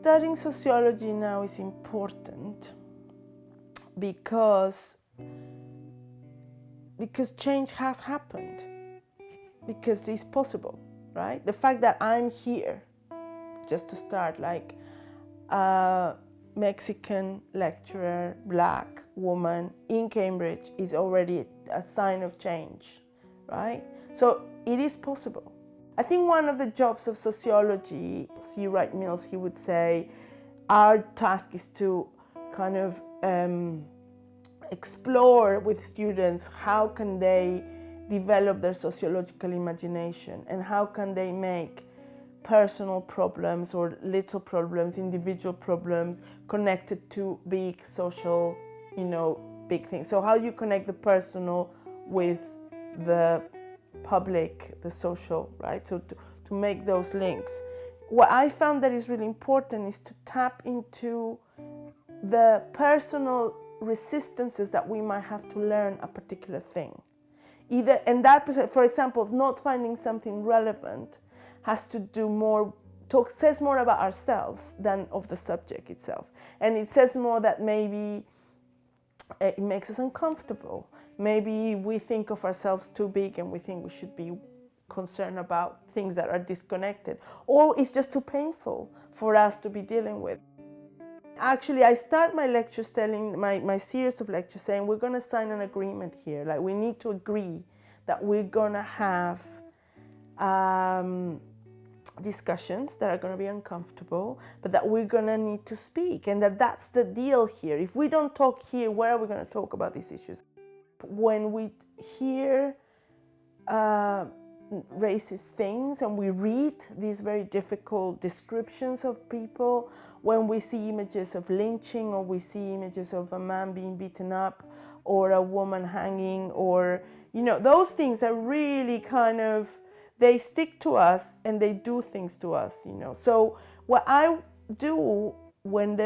studying sociology now is important because change has happened, because it's possible, right? The fact that I'm here, just to start, like a Mexican lecturer, black woman in Cambridge, is already a sign of change, right? So it is possible. I think one of the jobs of sociology, C. Wright Mills, he would say, our task is to kind of explore with students how can they develop their sociological imagination and how can they make personal problems or little problems, individual problems, connected to big social, big things. So how do you connect the personal with the public, the social, right? So to make those links. What I found that is really important is to tap into the personal resistances that we might have to learn a particular thing. Either, and that, for example, not finding something relevant has to do more, says more about ourselves than of the subject itself. And it says more that maybe it makes us uncomfortable. Maybe we think of ourselves too big and we think we should be concerned about things that are disconnected. Or it's just too painful for us to be dealing with. Actually, I start my lectures telling, my series of lectures saying, we're going to sign an agreement here. Like, we need to agree that we're going to have discussions that are going to be uncomfortable, but that we're going to need to speak, and that's the deal here. If we don't talk here, where are we going to talk about these issues? When we hear racist things and we read these very difficult descriptions of people, when we see images of lynching, or we see images of a man being beaten up or a woman hanging, or those things are really kind of, they stick to us and they do things to us, So what I do when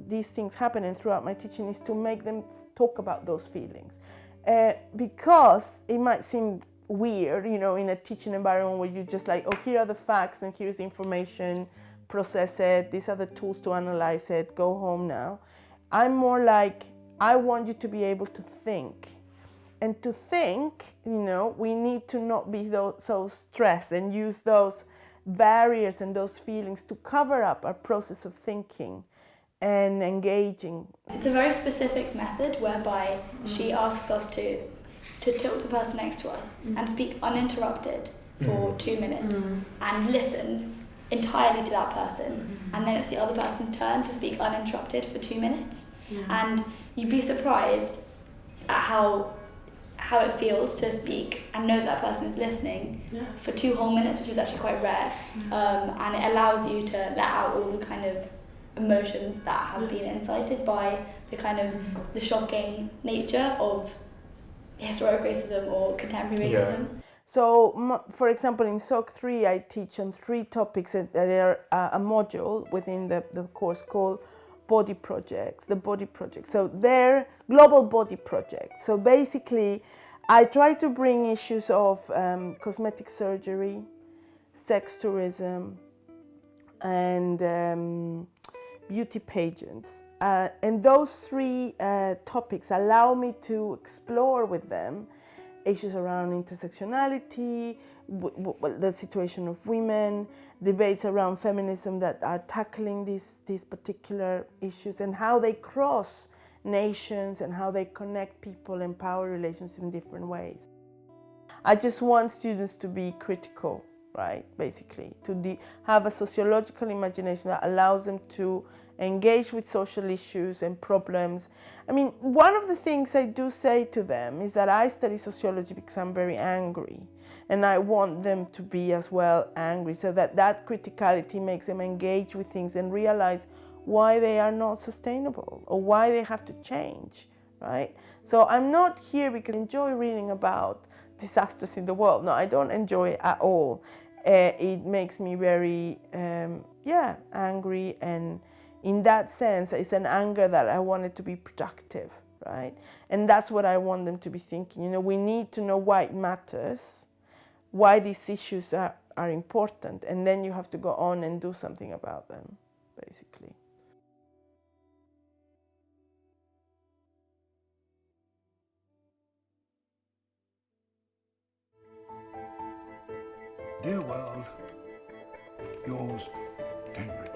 these things happen and throughout my teaching is to make them talk about those feelings. Because it might seem weird, in a teaching environment where you're just like, oh, here are the facts and here's the information, process it, these are the tools to analyze it, go home now. I'm more like, I want you to be able to think. And to think, we need to not be so stressed and use those barriers and those feelings to cover up our process of thinking and engaging. It's a very specific method whereby she asks us to talk to the person next to us and speak uninterrupted for 2 minutes and listen entirely to that person. And then it's the other person's turn to speak uninterrupted for 2 minutes. And you'd be surprised at how it feels to speak and know that person is listening for 2 whole minutes, which is actually quite rare. And it allows you to let out all the kind of emotions that have been incited by the kind of the shocking nature of historic racism or contemporary racism. So, for example, in SOC 3, I teach on 3 topics that are a module within the course called body projects, the body projects. So they're global body projects. So basically, I try to bring issues of cosmetic surgery, sex tourism, and beauty pageants. And those 3 topics allow me to explore with them issues around intersectionality, the situation of women, debates around feminism that are tackling these particular issues, and how they cross nations and how they connect people and power relations in different ways. I just want students to be critical, right, basically, to have a sociological imagination that allows them to engage with social issues and problems. I mean, one of the things I do say to them is that I study sociology because I'm very angry, and I want them to be as well angry, so that criticality makes them engage with things and realize why they are not sustainable or why they have to change, right? So I'm not here because I enjoy reading about disasters in the world. No, I don't enjoy it at all. It makes me very, angry, and in that sense, it's an anger that I want it to be productive, right? And that's what I want them to be thinking. We need to know why it matters, why these issues are important, and then you have to go on and do something about them, basically. Dear world, yours, Cambridge.